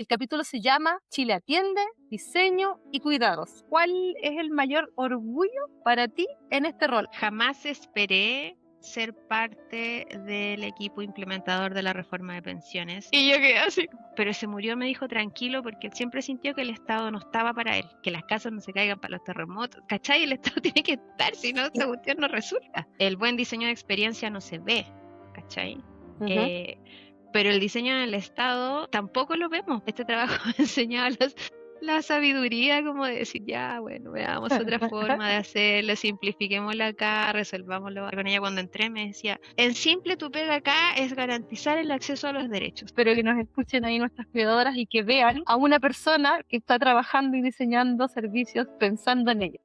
El capítulo se llama Chile atiende, diseño y cuidados. ¿Cuál es el mayor orgullo para ti en este rol? Jamás esperé ser parte del equipo implementador de la reforma de pensiones. Y yo quedé así. Pero se murió, me dijo, tranquilo, porque él siempre sintió que el Estado no estaba para él, que las casas no se caigan para los terremotos. ¿Cachai? El Estado tiene que estar, si no, esta cuestión no resulta. El buen diseño de experiencia no se ve, ¿cachai? Pero el diseño en el Estado tampoco lo vemos. Este trabajo me ha enseñado la sabiduría, como de decir, ya, bueno, veamos otra forma de hacerlo, simplifiquémoslo acá, resolvámoslo. Con ella cuando entré me decía, en simple tu pega acá es garantizar el acceso a los derechos. Espero que nos escuchen ahí nuestras cuidadoras y que vean a una persona que está trabajando y diseñando servicios pensando en ello.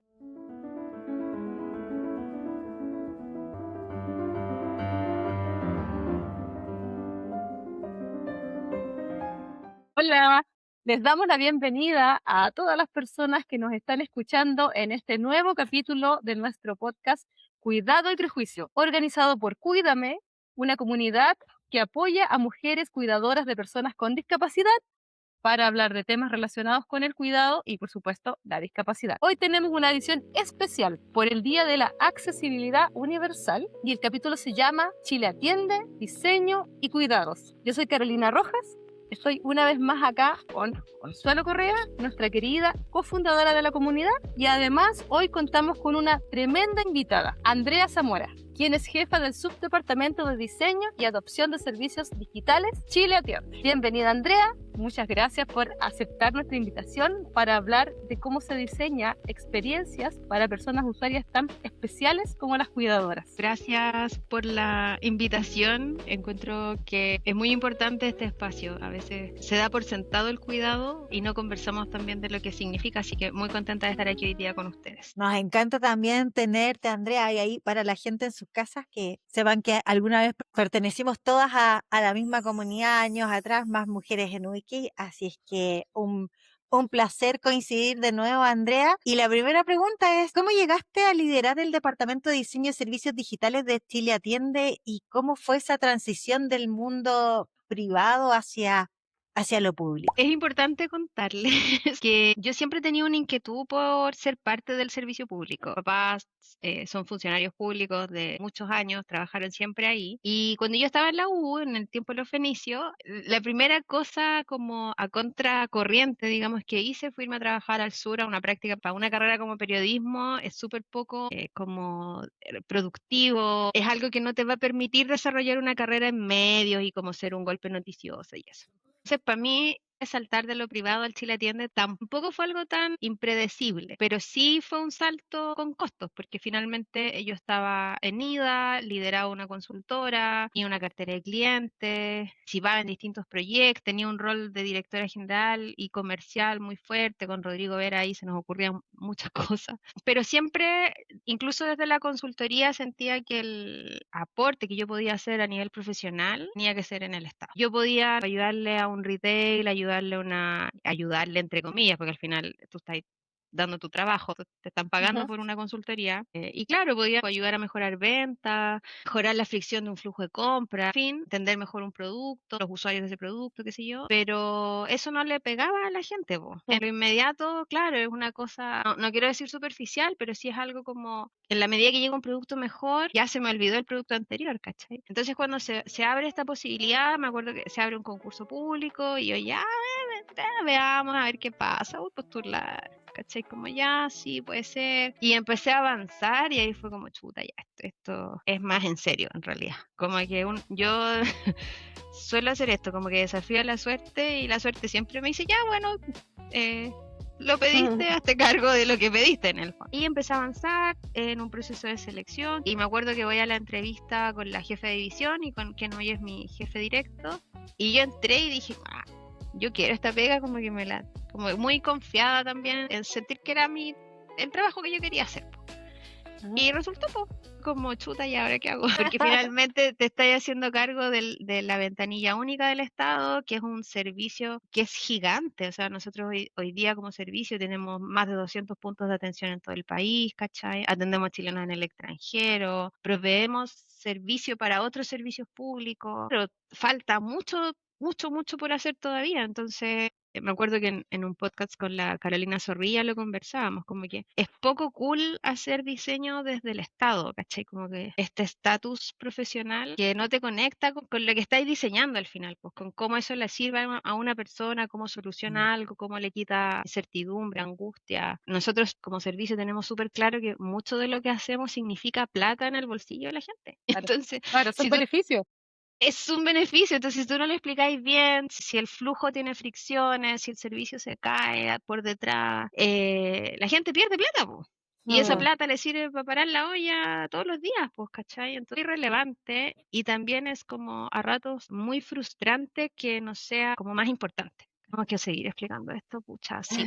Hola, les damos la bienvenida a todas las personas que nos están escuchando en este nuevo capítulo de nuestro podcast Cuidado y Prejuicio, organizado por Cuídame, una comunidad que apoya a mujeres cuidadoras de personas con discapacidad para hablar de temas relacionados con el cuidado y, por supuesto, la discapacidad. Hoy tenemos una edición especial por el Día de la Accesibilidad Universal y el capítulo se llama Chile atiende, diseño y cuidados. Yo soy Carolina Rojas. Estoy una vez más acá con Consuelo Correa, nuestra querida cofundadora de la comunidad, y además hoy contamos con una tremenda invitada, Andrea Zamora, quien es jefa del Subdepartamento de Diseño y Adopción de Servicios Digitales Chile Atiende. Bienvenida, Andrea. Muchas gracias por aceptar nuestra invitación para hablar de cómo se diseña experiencias para personas usuarias tan especiales como las cuidadoras. Gracias por la invitación. Encuentro que es muy importante este espacio. A veces se da por sentado el cuidado y no conversamos también de lo que significa, así que muy contenta de estar aquí hoy día con ustedes. Nos encanta también tenerte, Andrea, y ahí para la gente en sus casas que sepan que alguna vez pertenecimos todas a la misma comunidad años atrás, más mujeres en Wiki, así es que un placer coincidir de nuevo, Andrea. Y la primera pregunta es, ¿cómo llegaste a liderar el Departamento de Diseño y Servicios Digitales de Chile Atiende y cómo fue esa transición del mundo privado hacia lo público? Es importante contarles que yo siempre he tenido una inquietud por ser parte del servicio público. Papás son funcionarios públicos de muchos años, trabajaron siempre ahí. Y cuando yo estaba en la U, en el tiempo de los fenicios, la primera cosa como a contracorriente, digamos, que hice fue irme a trabajar al sur a una práctica para una carrera como periodismo. Es súper poco como productivo. Es algo que no te va a permitir desarrollar una carrera en medios y como ser un golpe noticioso y eso. Entonces, para mí, saltar de lo privado al Chile Atiende tampoco fue algo tan impredecible, pero sí fue un salto con costos, porque finalmente yo estaba en IDA, lideraba una consultora, tenía una cartera de clientes, participaba en distintos proyectos, tenía un rol de directora general y comercial muy fuerte, con Rodrigo Vera ahí se nos ocurrían muchas cosas, pero siempre, incluso desde la consultoría, sentía que el aporte que yo podía hacer a nivel profesional tenía que ser en el Estado. Yo podía ayudarle a un retail, ayudarle entre comillas, porque al final tú estás dando tu trabajo, te están pagando por una consultoría. Y claro, podía ayudar a mejorar ventas, mejorar la fricción de un flujo de compra, en fin, entender mejor un producto, los usuarios de ese producto, qué sé yo. Pero eso no le pegaba a la gente, po. En lo inmediato, claro, es una cosa, no quiero decir superficial, pero sí es algo como, en la medida que llega un producto mejor, ya se me olvidó el producto anterior, ¿cachai? Entonces cuando se abre esta posibilidad, me acuerdo que se abre un concurso público y yo ya, veamos a ver qué pasa, voy a postular. ¿Cachai? Como ya, sí, puede ser. Y empecé a avanzar y ahí fue como, chuta, ya, esto es más en serio, en realidad. Como que yo suelo hacer esto, como que desafío a la suerte y la suerte siempre me dice, ya, bueno, lo pediste, hazte cargo de lo que pediste en el fondo. Y empecé a avanzar en un proceso de selección y me acuerdo que voy a la entrevista con la jefe de división y con quien hoy es mi jefe directo. Y yo entré y dije, yo quiero esta pega, como que como muy confiada también en sentir que era el trabajo que yo quería hacer. Y resultó como chuta, ¿y ahora qué hago? Porque finalmente te estás haciendo cargo de la ventanilla única del Estado, que es un servicio que es gigante. O sea, nosotros hoy día como servicio tenemos más de 200 puntos de atención en todo el país, ¿cachai? Atendemos chilenos en el extranjero, proveemos servicio para otros servicios públicos, pero falta mucho por hacer todavía. Entonces, Me acuerdo que en un podcast con la Carolina Zorrilla lo conversábamos, como que es poco cool hacer diseño desde el Estado, ¿cachai? Como que este estatus profesional que no te conecta con lo que estáis diseñando al final, pues con cómo eso le sirve a una persona, cómo soluciona algo, cómo le quita incertidumbre, angustia. Nosotros como servicio tenemos súper claro que mucho de lo que hacemos significa plata en el bolsillo de la gente. Claro, Entonces, claro, son si tú beneficios. es un beneficio, entonces si tú no lo explicáis bien, si el flujo tiene fricciones, si el servicio se cae por detrás, la gente pierde plata, pues. Y esa Mm. plata le sirve para parar la olla todos los días, pues, ¿cachai? Entonces es irrelevante y también es como a ratos muy frustrante que no sea como más importante. Tengo que seguir explicando esto, pucha, sí.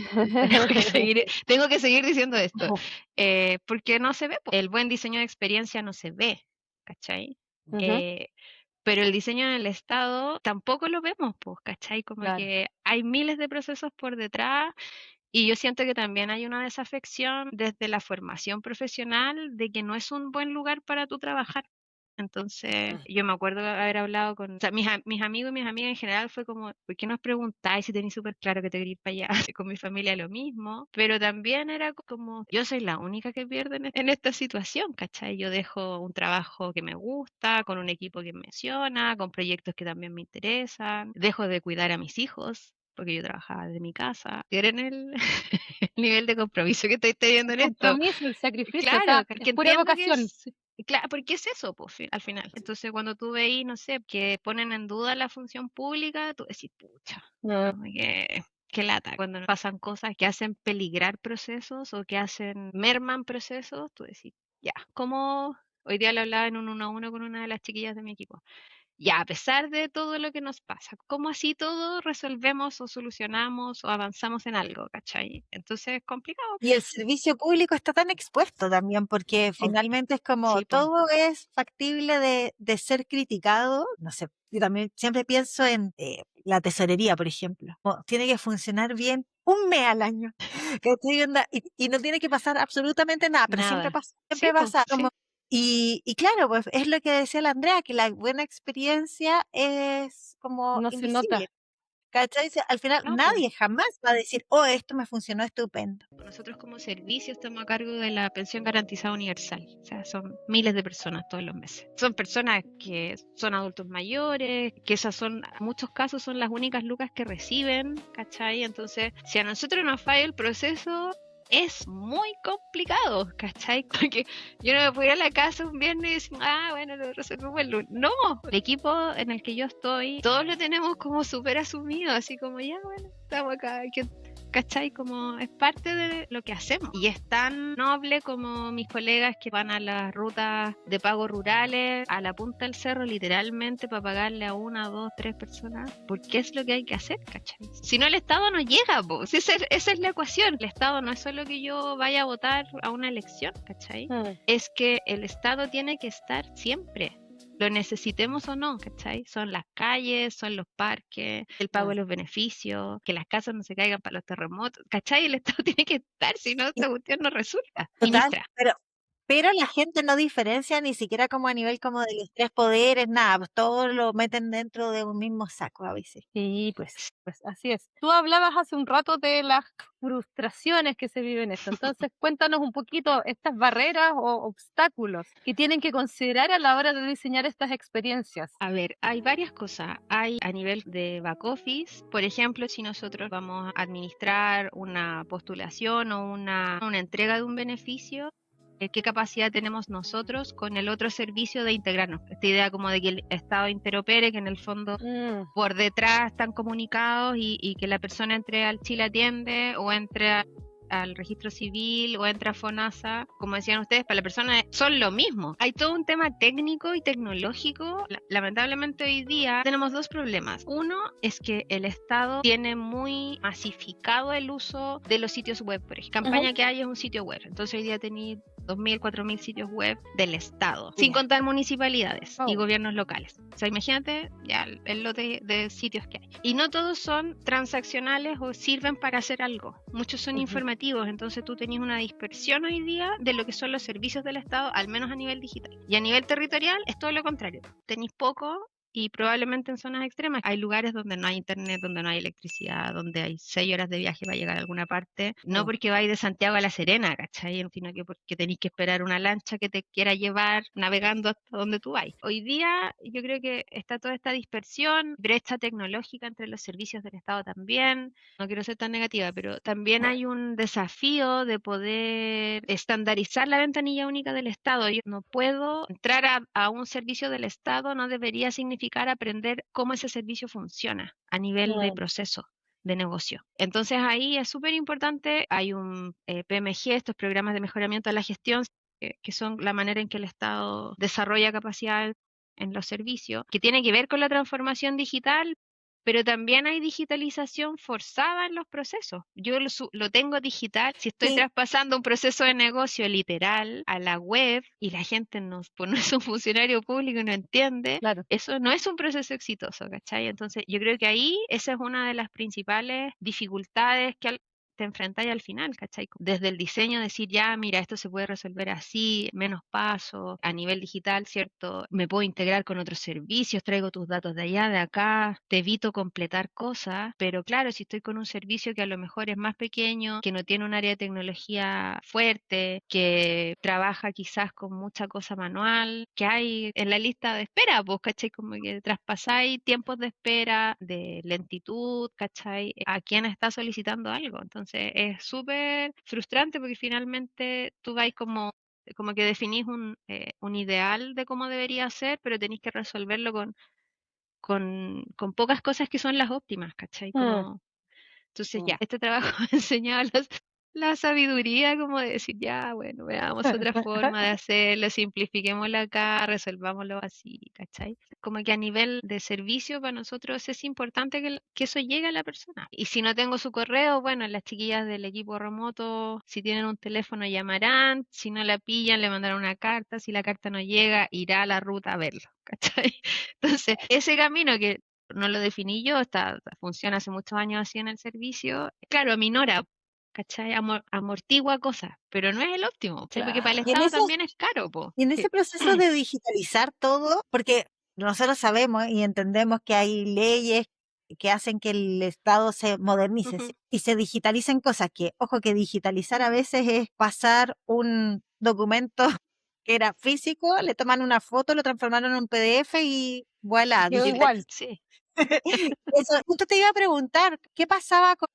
Tengo que seguir diciendo esto, porque no se ve, po. El buen diseño de experiencia no se ve, ¿cachai? Ujú, Eh, pero el diseño en el Estado tampoco lo vemos, pues, ¿cachai? Como claro. que hay miles de procesos por detrás y yo siento que también hay una desafección desde la formación profesional de que no es un buen lugar para tú trabajar. Entonces, yo me acuerdo de haber hablado con, o sea, mis amigos y mis amigas en general fue como, ¿por qué nos preguntáis si tenéis súper claro que te queréis para allá? Con mi familia lo mismo, pero también era como, yo soy la única que pierde en esta situación, ¿cachai? Yo dejo un trabajo que me gusta, con un equipo que me menciona, con proyectos que también me interesan, dejo de cuidar a mis hijos, porque yo trabajaba desde mi casa. ¿Quieren el nivel de compromiso que estoy teniendo en El esto? compromiso, el sacrificio, o Claro, sea, que es pura entiendo que vocación. es, claro, porque es eso, pues, al final. Entonces, cuando tú veis, no sé, que ponen en duda la función pública, tú decís, pucha, Mm. como que, qué lata. Cuando pasan cosas que hacen peligrar procesos o que merman procesos, tú decís, ya, como hoy día lo hablaba en un 1-1 con una de las chiquillas de mi equipo. Ya, a pesar de todo lo que nos pasa, ¿cómo así todo resolvemos o solucionamos o avanzamos en algo, ¿cachai? Entonces es complicado. Y el servicio público está tan expuesto también, porque Oh, finalmente es como sí, pues, todo es factible de ser criticado. No sé, yo también siempre pienso en la tesorería, por ejemplo. Como tiene que funcionar bien un mes al año. ¿Cachai? Onda, y no tiene que pasar absolutamente nada, pero siempre nada. pasa, Sí, siempre pues, pasa. sí, Y claro, pues es lo que decía la Andrea, que la buena experiencia es como No se nota. invisible. ¿Cachai? Al final no, pues. nadie jamás va a decir, oh, esto me funcionó estupendo. Nosotros como servicio estamos a cargo de la pensión garantizada universal. O sea, son miles de personas todos los meses. Son personas que son adultos mayores, que esas son, en muchos casos son las únicas lucas que reciben, ¿cachai? Entonces, si a nosotros nos falla el proceso, es muy complicado, ¿cachai? Porque yo no me puedo ir a la casa un viernes y decir, bueno, lo resolvemos el lunes. No, el equipo en el que yo estoy, todos lo tenemos como súper asumido, así como, ya, bueno, estamos acá, ¿cachai? Como es parte de lo que hacemos. Y es tan noble como mis colegas que van a las rutas de pago rurales, a la punta del cerro, literalmente, para pagarle a 1, 2, 3 personas, porque es lo que hay que hacer, ¿cachai? Si no, el Estado no llega, pues. Esa es la ecuación. El Estado no es solo que yo vaya a votar a una elección, ¿cachai? Es que el Estado tiene que estar siempre. Lo necesitemos o no, ¿cachai? Son las calles, son los parques, el pago de los beneficios, que las casas no se caigan para los terremotos, ¿cachai? El Estado tiene que estar, si no, esta cuestión no resulta. Total, Ministra. pero la gente no diferencia ni siquiera como a nivel como de los tres poderes, nada, pues todo lo meten dentro de un mismo saco a veces. Sí, pues así es. Tú hablabas hace un rato de las frustraciones que se viven esto. Entonces, cuéntanos un poquito estas barreras o obstáculos que tienen que considerar a la hora de diseñar estas experiencias. A ver, hay varias cosas. Hay a nivel de back office, por ejemplo, si nosotros vamos a administrar una postulación o una entrega de un beneficio, ¿qué capacidad tenemos nosotros con el otro servicio de integrarnos? Esta idea como de que el Estado interopere, que en el fondo por detrás están comunicados y que la persona entre al Chile Atiende o entre al registro civil o entre a FONASA, como decían ustedes, para la persona son lo mismo. Hay todo un tema técnico y tecnológico. Lamentablemente hoy día tenemos dos problemas. Uno es que el Estado tiene muy masificado el uso de los sitios web. Por ejemplo, campaña que hay es un sitio web. Entonces hoy día tenéis 2.000, 4.000 sitios web del Estado, sin contar municipalidades y gobiernos locales. O sea, imagínate ya el lote de sitios que hay. Y no todos son transaccionales o sirven para hacer algo. Muchos son informativos, entonces tú tenías una dispersión hoy día de lo que son los servicios del Estado, al menos a nivel digital. Y a nivel territorial es todo lo contrario. Tenéis poco y probablemente en zonas extremas. Hay lugares donde no hay internet, donde no hay electricidad, donde hay 6 horas de viaje para llegar a alguna parte. No porque vais de Santiago a La Serena, ¿cachai? Sino que porque tenéis que esperar una lancha que te quiera llevar navegando hasta donde tú vais. Hoy día yo creo que está toda esta dispersión, brecha tecnológica entre los servicios del Estado también. No quiero ser tan negativa, pero también hay un desafío de poder estandarizar la ventanilla única del Estado. Yo no puedo entrar a un servicio del Estado, no debería significar aprender cómo ese servicio funciona a nivel de proceso de negocio. Entonces ahí es súper importante, hay un PMG, estos programas de mejoramiento de la gestión, que son la manera en que el Estado desarrolla capacidad en los servicios, que tiene que ver con la transformación digital, pero también hay digitalización forzada en los procesos. Yo lo tengo digital, si estoy Sí, traspasando un proceso de negocio literal a la web y la gente no, pues no es un funcionario público y no entiende, Claro. eso no es un proceso exitoso, ¿cachai? Entonces yo creo que ahí esa es una de las principales dificultades que te enfrentáis al final, ¿cachai? Desde el diseño, decir, ya, mira, esto se puede resolver así, menos pasos, a nivel digital, ¿cierto? Me puedo integrar con otros servicios, traigo tus datos de allá, de acá, te evito completar cosas, pero claro, si estoy con un servicio que a lo mejor es más pequeño, que no tiene un área de tecnología fuerte, que trabaja quizás con mucha cosa manual, que hay en la lista de espera, pues, ¿cachai? Como que traspasáis tiempos de espera, de lentitud, ¿cachai? A quien está solicitando algo. Entonces es súper frustrante porque finalmente tú vais como que definís un ideal de cómo debería ser, pero tenéis que resolverlo con pocas cosas que son las óptimas, ¿cachai? Como, entonces ya, este trabajo me ha enseñado la sabiduría como de decir, ya, bueno, veamos otra forma de hacerlo, simplifiquémoslo acá, resolvámoslo así, ¿cachai? Como que a nivel de servicio para nosotros es importante que eso llegue a la persona. Y si no tengo su correo, bueno, las chiquillas del equipo remoto, si tienen un teléfono llamarán, si no la pillan le mandarán una carta, si la carta no llega, irá a la ruta a verlo, ¿cachai? Entonces, ese camino que no lo definí yo, funciona hace muchos años así en el servicio, claro, aminora, ¿cachai? Amortigua cosas, pero no es el óptimo, ¿cachai? Porque para el y en Estado ese, también es caro, po. y en ese proceso de digitalizar todo, porque nosotros sabemos y entendemos que hay leyes que hacen que el Estado se modernice Ujú. y se digitalicen cosas que, ojo, que digitalizar a veces es pasar un documento que era físico, le toman una foto, lo transformaron en un PDF y voilà, Quedó digital. igual. Sí. Eso, justo te iba a preguntar, ¿qué pasaba con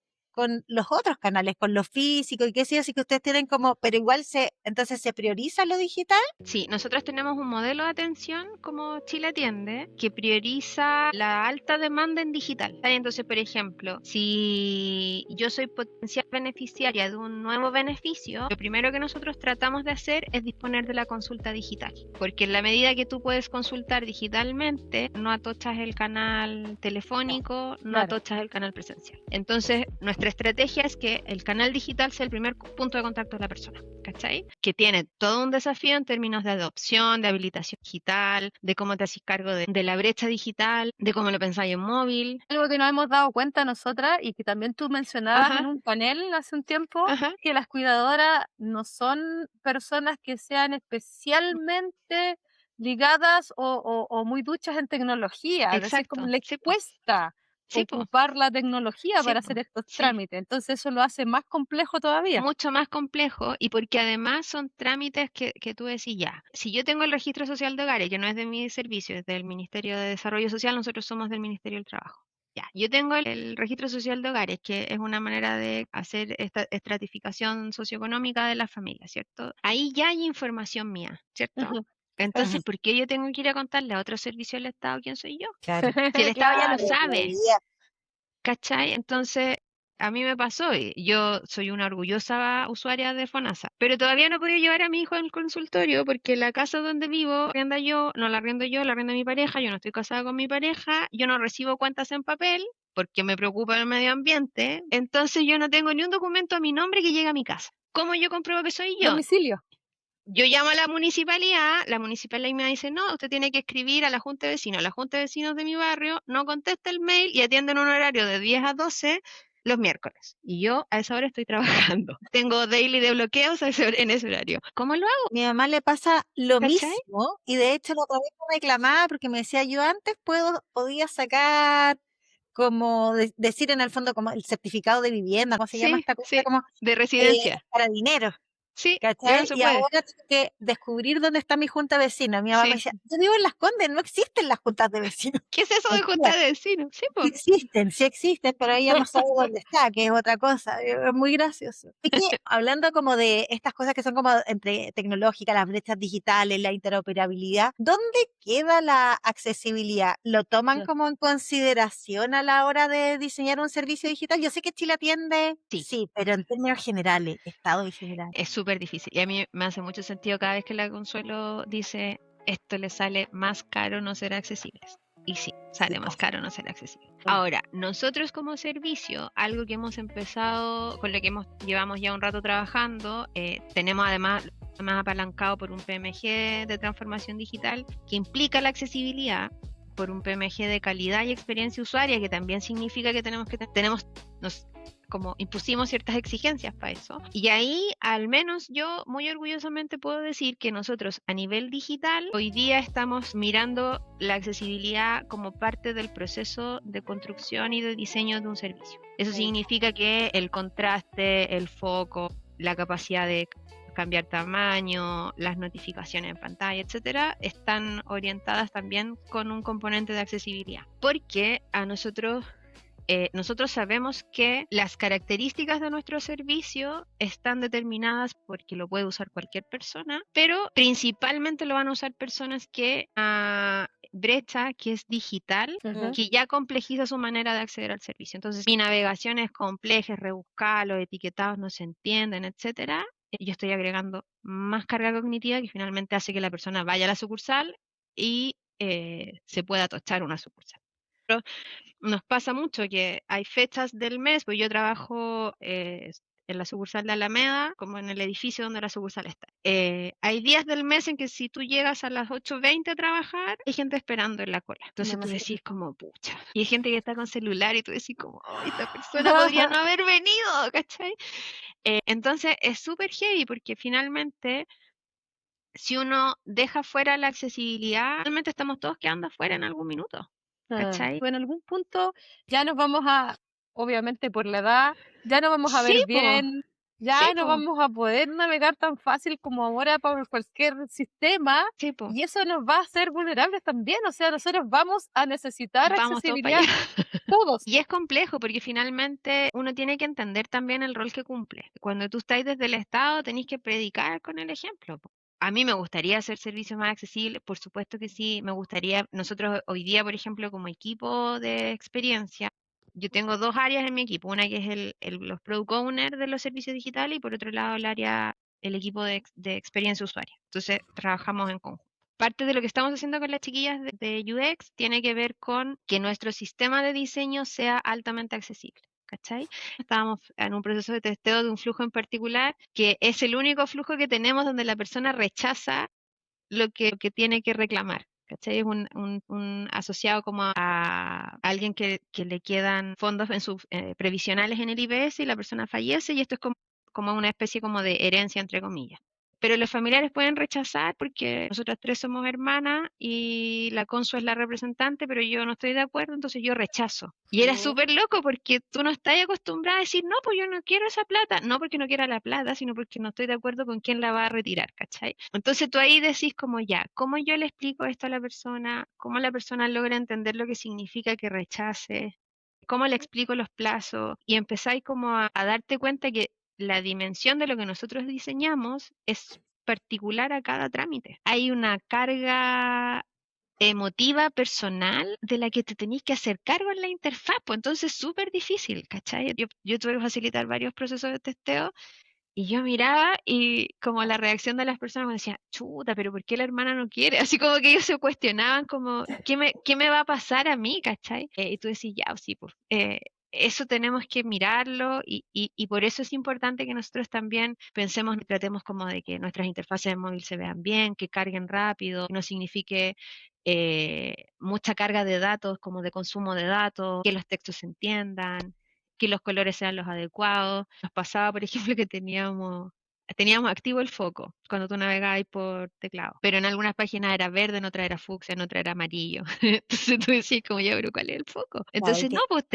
los otros canales, con lo físico y qué sé yo, así que ustedes tienen como, pero igual entonces se prioriza lo digital? Sí, nosotros tenemos un modelo de atención como Chile Atiende que prioriza la alta demanda en digital. ¿Tá? Entonces, por ejemplo, si yo soy potencial beneficiaria de un nuevo beneficio, lo primero que nosotros tratamos de hacer es disponer de la consulta digital, porque en la medida que tú puedes consultar digitalmente, no atochas el canal telefónico, no Claro. atochas el canal presencial. Entonces, nuestra estrategia es que el canal digital sea el primer punto de contacto de la persona, ¿cachai? Que tiene todo un desafío en términos de adopción, de habilitación digital, de cómo te haces cargo de la brecha digital, de cómo lo pensáis en móvil. Algo que nos hemos dado cuenta nosotras y que también tú mencionabas en Ajá, un panel hace un tiempo, ajá, que las cuidadoras no son personas que sean especialmente ligadas o muy duchas en tecnología, es decir, como exacto. les Sí, po. cuesta Sí, po. ocupar la tecnología Sí, para po. hacer estos Sí. trámites, entonces eso lo hace más complejo todavía. Mucho más complejo y porque además son trámites que tú decís ya. Si yo tengo el registro social de hogares, que no es de mi servicio, es del Ministerio de Desarrollo Social, nosotros somos del Ministerio del Trabajo. Ya, yo tengo el registro social de hogares, que es una manera de hacer esta estratificación socioeconómica de la familia, ¿cierto? Ahí ya hay información mía, ¿cierto? Ujú. Entonces, Ujú, ¿por qué yo tengo que ir a contarle a otro servicio del Estado quién soy yo? claro. Si el Estado ya lo Claro. sabe. ¿Cachai? Entonces, a mí me pasó, y yo soy una orgullosa usuaria de FONASA, pero todavía no he podido llevar a mi hijo al consultorio porque la casa donde vivo, arrienda yo, no la arriendo yo, la arrienda mi pareja, yo no estoy casada con mi pareja, yo no recibo cuentas en papel porque me preocupa el medio ambiente, entonces yo no tengo ni un documento a mi nombre que llegue a mi casa. ¿Cómo yo compruebo que soy yo? Domicilio. Yo llamo a la municipalidad me dice, no, usted tiene que escribir a la junta de vecinos de mi barrio, no contesta el mail y atienden un horario de 10 a 12 los miércoles. Y yo a esa hora estoy trabajando. Tengo daily de bloqueos en ese horario. ¿Cómo lo hago? Mi mamá le pasa lo ¿Cachai? mismo y de hecho la otra vez me reclamaba porque me decía, yo antes podía sacar como decir en el fondo como el certificado de vivienda, ¿cómo se llama Sí, esta cosa? sí, Como de residencia. para dinero. Sí, ya no ¿Cachai? se Y puede. ahora tengo que descubrir dónde está mi junta de vecinos. Mi mamá me Sí. decía, yo vivo en Las Condes, no existen las juntas de vecinos. ¿Qué es eso de Mentira, junta de vecinos? Sí, sí pues. sí existen, pero ella no sabe dónde está, que es otra cosa. Es muy gracioso. Es que hablando como de estas cosas que son como entre tecnológicas, las brechas digitales, la interoperabilidad, ¿dónde queda la accesibilidad? ¿Lo toman Ya. como en consideración a la hora de diseñar un servicio digital? Yo sé que Chile atiende, Sí. sí, pero en términos generales, Estado en general. Es súper difícil. Y a mí me hace mucho sentido cada vez que la Consuelo dice, esto le sale más caro no ser accesibles. Y sí, sale más caro no ser accesible. Ahora, nosotros como servicio, algo que hemos empezado, con lo que llevamos ya un rato trabajando, tenemos además más apalancado por un PMG de transformación digital que implica la accesibilidad, por un PMG de calidad y experiencia usuaria, que también significa que como impusimos ciertas exigencias para eso. Y ahí, al menos yo muy orgullosamente puedo decir que nosotros a nivel digital, hoy día estamos mirando la accesibilidad como parte del proceso de construcción y de diseño de un servicio. Eso significa que el contraste, el foco, la capacidad de cambiar tamaño, las notificaciones en pantalla, etcétera, están orientadas también con un componente de accesibilidad. Porque a nosotros sabemos que las características de nuestro servicio están determinadas porque lo puede usar cualquier persona, pero principalmente lo van a usar personas que brecha que es digital, que ya complejiza su manera de acceder al servicio. Entonces, mi navegación es compleja, es rebuscada, los etiquetados no se entienden, etcétera. Yo estoy agregando más carga cognitiva que finalmente hace que la persona vaya a la sucursal y se pueda tochar una sucursal. Pero nos pasa mucho que hay fechas del mes, pues yo trabajo en la sucursal de Alameda, como en el edificio donde la sucursal está. Hay días del mes en que si tú llegas a las 8:20 a trabajar, hay gente esperando en la cola. Entonces tú decís como, pucha. Y hay gente que está con celular y tú decís como, oh, esta persona podría no haber venido, ¿cachai? Entonces es súper heavy porque finalmente si uno deja fuera la accesibilidad, realmente estamos todos quedando afuera en algún minuto. ¿Cachai? Bueno, en algún punto ya nos vamos obviamente por la edad, ya no vamos a Sí, ver po, bien, sí, ya no po, vamos a poder navegar tan fácil como ahora por cualquier sistema, sí, po. y eso nos va a hacer vulnerables también, o sea, nosotros vamos a necesitar Vamos todos para allá. accesibilidad todos. Y es complejo porque finalmente uno tiene que entender también el rol que cumple. Cuando tú estás desde el Estado, tenés que predicar con el ejemplo, po. A mí me gustaría hacer servicios más accesibles, por supuesto que sí, me gustaría, nosotros hoy día, por ejemplo, como equipo de experiencia, yo tengo dos áreas en mi equipo, una que es los product owners de los servicios digitales y por otro lado el equipo de experiencia usuaria. Entonces, trabajamos en conjunto. Parte de lo que estamos haciendo con las chiquillas de UX tiene que ver con que nuestro sistema de diseño sea altamente accesible. ¿Cachai? Estábamos en un proceso de testeo de un flujo en particular, que es el único flujo que tenemos donde la persona rechaza lo que tiene que reclamar. ¿Cachai? Es un asociado como a alguien que le quedan fondos en sus previsionales en el IPS y la persona fallece y esto es como una especie como de herencia, entre comillas. Pero los familiares pueden rechazar porque nosotras tres somos hermanas y la Consu es la representante, pero yo no estoy de acuerdo, entonces yo rechazo. Y era súper loco porque tú no estás acostumbrada a decir, no, pues yo no quiero esa plata. No porque no quiera la plata, sino porque no estoy de acuerdo con quién la va a retirar, ¿cachai? Entonces tú ahí decís como ya, ¿cómo yo le explico esto a la persona? ¿Cómo la persona logra entender lo que significa que rechace? ¿Cómo le explico los plazos? Y empezáis como a darte cuenta que la dimensión de lo que nosotros diseñamos es particular a cada trámite. Hay una carga emotiva, personal, de la que te tenéis que hacer cargo en la interfaz, pues entonces es súper difícil, ¿cachai? Yo tuve que facilitar varios procesos de testeo y yo miraba y como la reacción de las personas me decía, chuta, pero ¿por qué la hermana no quiere? Así como que ellos se cuestionaban como, ¿qué me va a pasar a mí? ¿Cachai? Y tú decís, ya, sí, pues, eso tenemos que mirarlo y por eso es importante que nosotros también pensemos y tratemos como de que nuestras interfaces de móvil se vean bien, que carguen rápido, que no signifique mucha carga de datos como de consumo de datos, que los textos se entiendan. que los colores sean los adecuados. Nos pasaba, por ejemplo, que teníamos activo el foco cuando tú navegabas por teclado, pero en algunas páginas era verde, en otras era fucsia, en otras era amarillo. Entonces tú decías como, ya, pero ¿cuál es el foco? Claro, Entonces, no, pues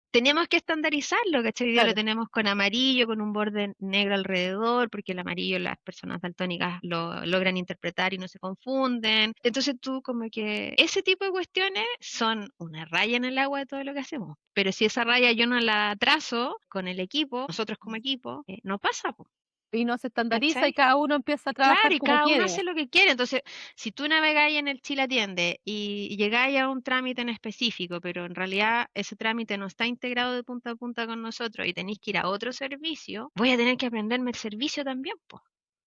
teníamos que estandarizarlo, ¿cachai? Hoy día lo claro. tenemos con amarillo, con un borde negro alrededor, porque el amarillo las personas daltónicas lo logran interpretar y no se confunden. Entonces tú como que ese tipo de cuestiones son una raya en el agua de todo lo que hacemos. Pero si esa raya yo no la trazo con el equipo, nosotros como equipo, no pasa, po, Y no se estandariza y ¿cachai? cada uno empieza a Claro, trabajar y como cada uno quiere. hace lo que quiere. Entonces, si tú navegáis en el Chile Atiende y llegáis a un trámite en específico, pero en realidad ese trámite no está integrado de punta a punta con nosotros y tenéis que ir a otro servicio, voy a tener que aprenderme el servicio también, pues.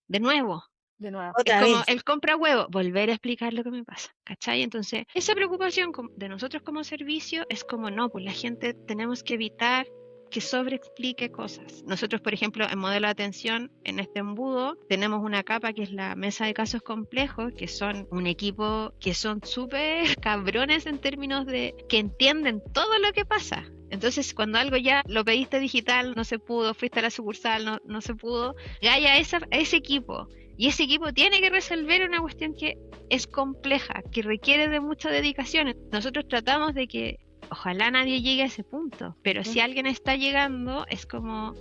De nuevo. De nuevo. Es Otra como vez. el compra huevo, volver a explicar lo que me pasa, ¿cachai? Entonces, esa preocupación de nosotros como servicio es como no, pues la gente tenemos que evitar que sobreexplique cosas. Nosotros, por ejemplo, en modelo de atención, en este embudo, tenemos una capa que es la mesa de casos complejos, que son un equipo que son súper cabrones en términos de que entienden todo lo que pasa. Entonces, cuando algo ya lo pediste digital, no se pudo, fuiste a la sucursal, no se pudo, Gaia a ese equipo. Y ese equipo tiene que resolver una cuestión que es compleja, que requiere de mucha dedicación. Nosotros tratamos de que ojalá nadie llegue a ese punto, pero si alguien está llegando, es como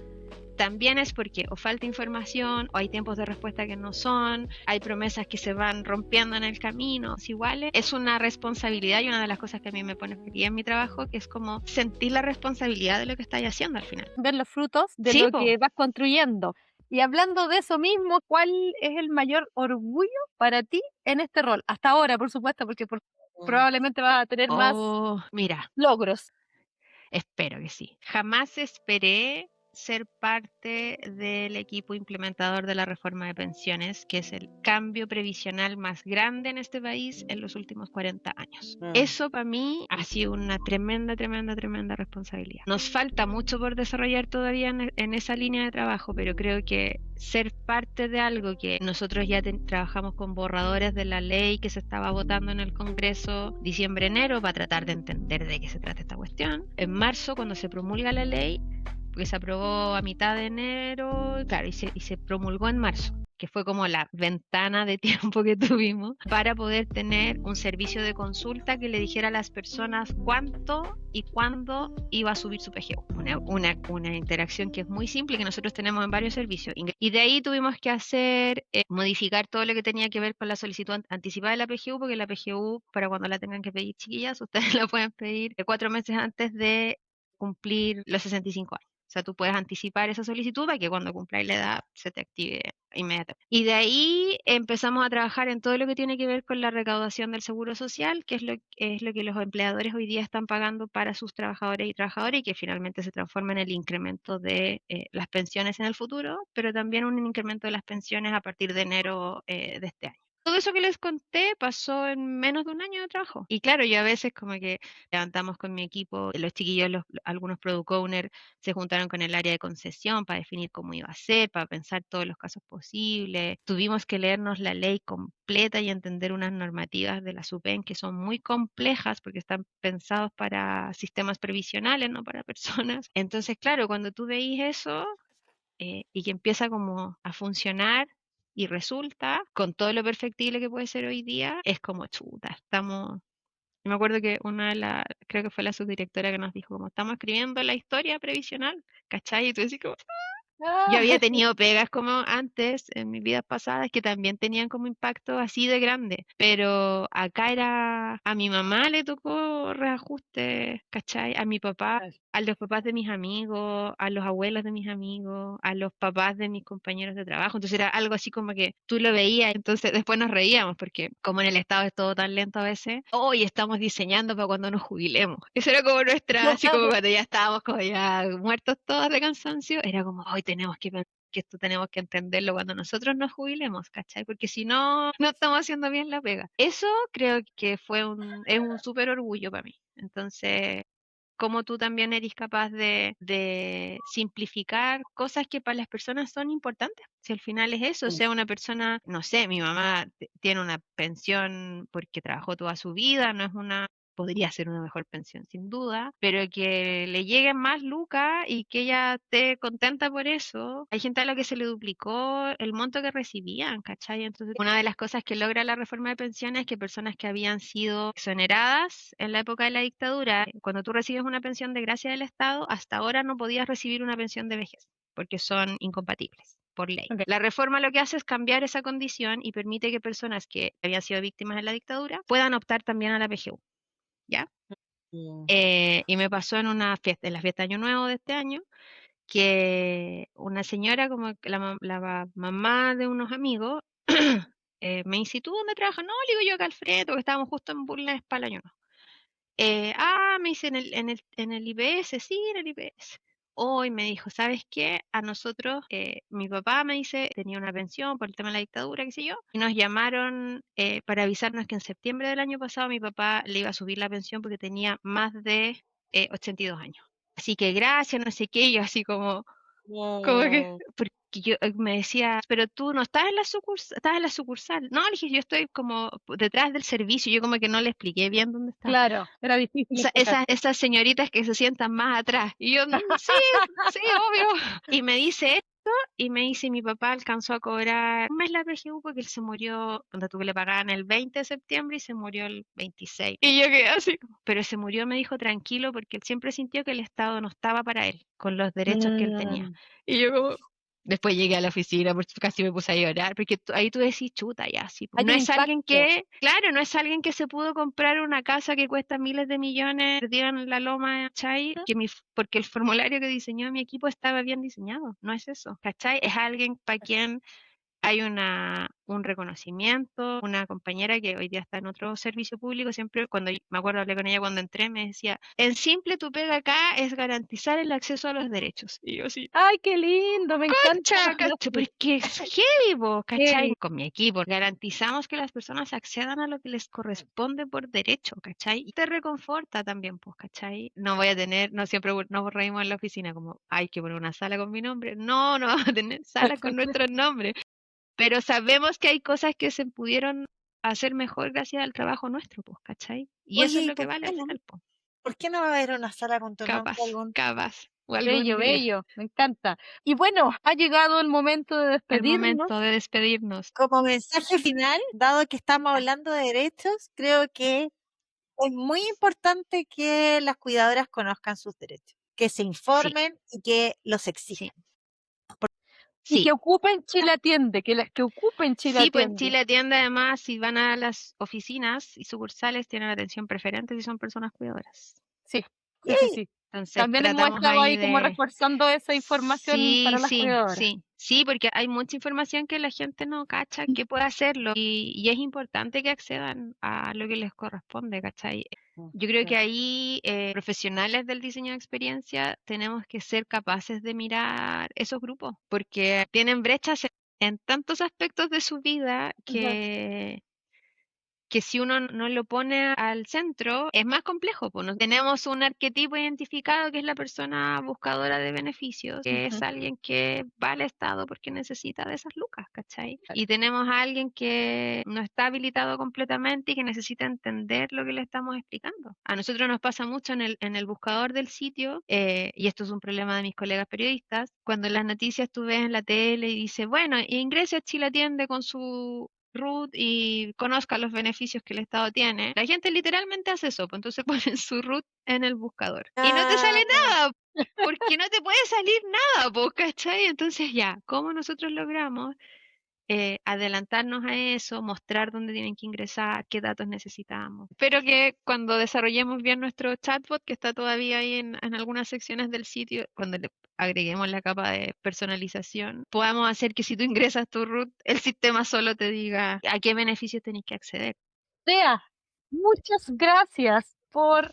también es porque o falta información, o hay tiempos de respuesta que no son, hay promesas que se van rompiendo en el camino, es igual. Es una responsabilidad y una de las cosas que a mí me pone feliz en mi trabajo, que es como sentir la responsabilidad de lo que estáis haciendo al final. Ver los frutos de Sí, lo po. que vas construyendo. Y hablando de eso mismo, ¿cuál es el mayor orgullo para ti en este rol? Hasta ahora, por supuesto, porque probablemente vas a tener más Oh, mira, logros. espero que sí. Jamás esperé ser parte del equipo implementador de la reforma de pensiones, que es el cambio previsional más grande en este país en los últimos 40 años. Eso para mí ha sido una tremenda, tremenda, tremenda responsabilidad. Nos falta mucho por desarrollar todavía en esa línea de trabajo, pero creo que ser parte de algo que nosotros ya trabajamos con borradores de la ley que se estaba votando en el Congreso diciembre-enero para tratar de entender de qué se trata esta cuestión. En marzo, cuando se promulga la ley, porque se aprobó a mitad de enero, claro, y se promulgó en marzo, que fue como la ventana de tiempo que tuvimos para poder tener un servicio de consulta que le dijera a las personas cuánto y cuándo iba a subir su PGU. Una interacción que es muy simple, que nosotros tenemos en varios servicios. Y de ahí tuvimos que modificar todo lo que tenía que ver con la solicitud anticipada de la PGU, porque la PGU, para cuando la tengan que pedir, chiquillas, ustedes la pueden pedir 4 meses antes de cumplir los 65 años. O sea, tú puedes anticipar esa solicitud para que cuando cumpláis la edad se te active inmediatamente. Y de ahí empezamos a trabajar en todo lo que tiene que ver con la recaudación del seguro social, que es lo que los empleadores hoy día están pagando para sus trabajadores y trabajadoras y que finalmente se transforma en el incremento de las pensiones en el futuro, pero también un incremento de las pensiones a partir de enero de este año. Todo eso que les conté pasó en menos de un año de trabajo. Y claro, yo a veces como que levantamos con mi equipo, los chiquillos, algunos product owners, se juntaron con el área de concesión para definir cómo iba a ser, para pensar todos los casos posibles. Tuvimos que leernos la ley completa y entender unas normativas de la SUPEN que son muy complejas porque están pensados para sistemas previsionales, no para personas. Entonces, claro, cuando tú veis eso y que empieza como a funcionar y resulta con todo lo perfectible que puede ser hoy día, es como chuta, estamos. Yo me acuerdo que creo que fue la subdirectora que nos dijo, como estamos escribiendo la historia previsional, ¿cachai? Y tú decís como, yo había tenido pegas como antes en mis vidas pasadas que también tenían como impacto así de grande, pero acá a mi mamá le tocó reajuste, ¿cachai? A mi papá, a los papás de mis amigos, a los abuelos de mis amigos, a los papás de mis compañeros de trabajo, entonces era algo así como que tú lo veías, entonces después nos reíamos porque como en el Estado es todo tan lento a veces, hoy estamos diseñando para cuando nos jubilemos. Eso era como nuestra, así como cuando ya estábamos como ya muertos todos de cansancio, era como hoy tenemos que esto tenemos que entenderlo cuando nosotros nos jubilemos, ¿cachai? Porque si no, no estamos haciendo bien la pega. Eso creo que es un súper orgullo para mí. Entonces, como tú también eres capaz de simplificar cosas que para las personas son importantes. Si al final es eso, sea una persona, no sé, mi mamá tiene una pensión porque trabajó toda su vida, no es una podría ser una mejor pensión, sin duda, pero que le lleguen más lucas y que ella esté contenta por eso. Hay gente a la que se le duplicó el monto que recibían, ¿cachai? Entonces, una de las cosas que logra la reforma de pensiones es que personas que habían sido exoneradas en la época de la dictadura, cuando tú recibes una pensión de gracia del Estado, hasta ahora no podías recibir una pensión de vejez, porque son incompatibles por ley. Ok. La reforma lo que hace es cambiar esa condición y permite que personas que habían sido víctimas de la dictadura puedan optar también a la PGU, ¿ya? Mm. Y me pasó en una fiesta, en la fiesta de Año Nuevo de este año, que una señora, como que la mamá de unos amigos, me dice, ¿y tú dónde trabajas? No, le digo yo acá al frente, porque estábamos justo en Bulnes para el Año Nuevo. Me dice en el IPS, sí, en el IPS. Hoy me dijo, ¿sabes qué? A nosotros, mi papá me dice, tenía una pensión por el tema de la dictadura, qué sé yo, y nos llamaron para avisarnos que en septiembre del año pasado mi papá le iba a subir la pensión porque tenía más de 82 años. Así que gracias, no sé qué, y yo así como que, Mm. porque yo me decía, pero tú no estás en la sucursal, estás en la sucursal. No, le dije, yo estoy como detrás del servicio, yo como que no le expliqué bien dónde estaba. Claro, era difícil explicar. Esas señoritas que se sientan más atrás. Y yo, sí, sí, obvio. Y me dice esto, y me dice, mi papá alcanzó a cobrar un mes la PGU porque él se murió, cuando tuve le pagaban el 20 de septiembre y se murió el 26. Y yo quedé así. Pero se murió, me dijo, tranquilo, porque él siempre sintió que el Estado no estaba para él, con los derechos que él tenía. Mm. Y yo como... Después llegué a la oficina, porque casi me puse a llorar, porque ahí tú decís, chuta, ya, sí. Hay No un es alguien impacto. claro, no es alguien que se pudo comprar una casa que cuesta miles de millones, perdida en la loma, ¿cachai? Porque el formulario que diseñó mi equipo estaba bien diseñado, no es eso, ¿cachai? Es alguien para quien hay un reconocimiento, una compañera que hoy día está en otro servicio público, siempre cuando me acuerdo hablé con ella cuando entré, me decía, en simple tu pega acá es garantizar el acceso a los derechos. Y yo así, ¡Ay, qué lindo! Me encanta la cacho, frase. porque es heavy, po, ¿cachai? Heavy. Con mi equipo garantizamos que las personas accedan a lo que les corresponde por derecho, ¿cachai? Y te reconforta también, pues, ¿cachai? No voy a tener, no siempre nos reímos en la oficina como, hay que poner una sala con mi nombre. No, no vamos a tener sala con nuestro nombre. Pero sabemos que hay cosas que se pudieron hacer mejor gracias al trabajo nuestro, pues, ¿cachai? Y eso Oye, es ¿y lo que vale al final, pues. por qué no va a haber una sala con tu nombre Capaz, algún? capaz, o algún Bello, día. bello. Me encanta. Y bueno, ha llegado el momento de El despedirnos. momento de despedirnos. Como mensaje final, dado que estamos hablando de derechos, creo que es muy importante que las cuidadoras conozcan sus derechos, que se Sí, informen y que los sí, exijan. Y que sí. ocupen Chile Atiende, que ocupen Chile Sí, pues en Atiende. Chile Atiende además, si van a las oficinas y sucursales, tienen atención preferente si son personas cuidadoras. Sí, sí, sí, ¡Yay! sí. Entonces También hemos tratamos estado ahí ahí como de... reforzando esa información Sí, para las sí, cuidadoras. sí, sí, porque hay mucha información que la gente no cacha que puede hacerlo y es importante que accedan a lo que les corresponde, ¿cachai? Yo creo que ahí profesionales del diseño de experiencia tenemos que ser capaces de mirar esos grupos, porque tienen brechas en tantos aspectos de su vida Ujú. que si uno no lo pone al centro es más complejo. Pues tenemos un arquetipo identificado que es la persona buscadora de beneficios, que es Ujú. alguien que va al Estado porque necesita de esas lucas, ¿cachai? Claro. Y tenemos a alguien que no está habilitado completamente y que necesita entender lo que le estamos explicando. A nosotros nos pasa mucho en el buscador del sitio, y esto es un problema de mis colegas periodistas, cuando en las noticias tú ves en la tele y dice, bueno, ingrese a Chile Atiende con su root y conozca los beneficios que el Estado tiene. La gente literalmente hace eso, pues entonces ponen su root en el buscador. Y no te sale Ah, nada, porque no te puede salir nada, pues, ¿cachai? Entonces ya, ¿cómo nosotros logramos adelantarnos a eso, mostrar dónde tienen que ingresar, qué datos necesitamos? Espero que cuando desarrollemos bien nuestro chatbot, que está todavía ahí en algunas secciones del sitio, cuando le agreguemos la capa de personalización, podamos hacer que si tú ingresas tu root, el sistema solo te diga a qué beneficios tenés que acceder. Sea, muchas gracias por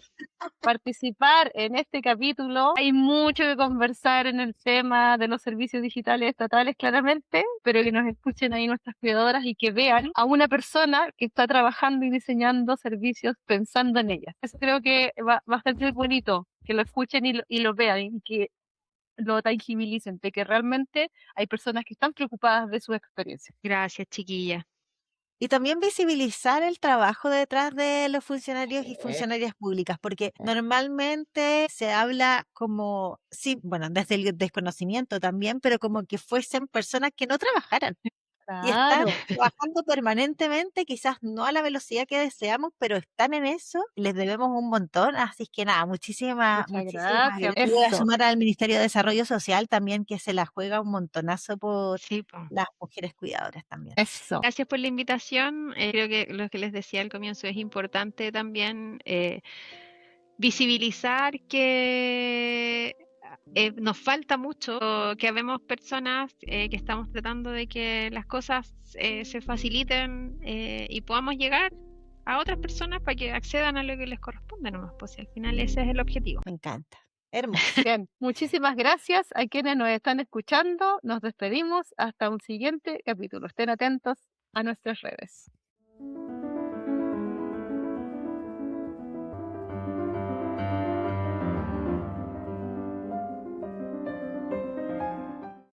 participar en este capítulo. Hay mucho que conversar en el tema de los servicios digitales estatales, claramente, pero que nos escuchen ahí nuestras cuidadoras y que vean a una persona que está trabajando y diseñando servicios pensando en ellas. Eso creo que va a ser muy bonito, que lo escuchen y lo vean y que lo tangibilicen, de que realmente hay personas que están preocupadas de su experiencia. Gracias, chiquilla. Y también visibilizar el trabajo detrás de los funcionarios y funcionarias públicas, porque normalmente se habla como, sí, bueno, desde el desconocimiento también, pero como que fuesen personas que no trabajaran. Y están Claro, trabajando permanentemente, quizás no a la velocidad que deseamos, pero están en eso, les debemos un montón, así es que nada, muchísimas muchas gracias. gracias. Y voy a Eso, sumar al Ministerio de Desarrollo Social también, que se la juega un montonazo por Sí, po. las mujeres cuidadoras también. eso. Gracias por la invitación. Creo que lo que les decía al comienzo es importante también visibilizar que nos falta mucho, que habemos personas que estamos tratando de que las cosas se faciliten y podamos llegar a otras personas para que accedan a lo que les corresponde nomás, pues si al final ese es el objetivo. Me encanta. Hermoso. Bien, muchísimas gracias a quienes nos están escuchando. Nos despedimos hasta un siguiente capítulo. Estén atentos a nuestras redes.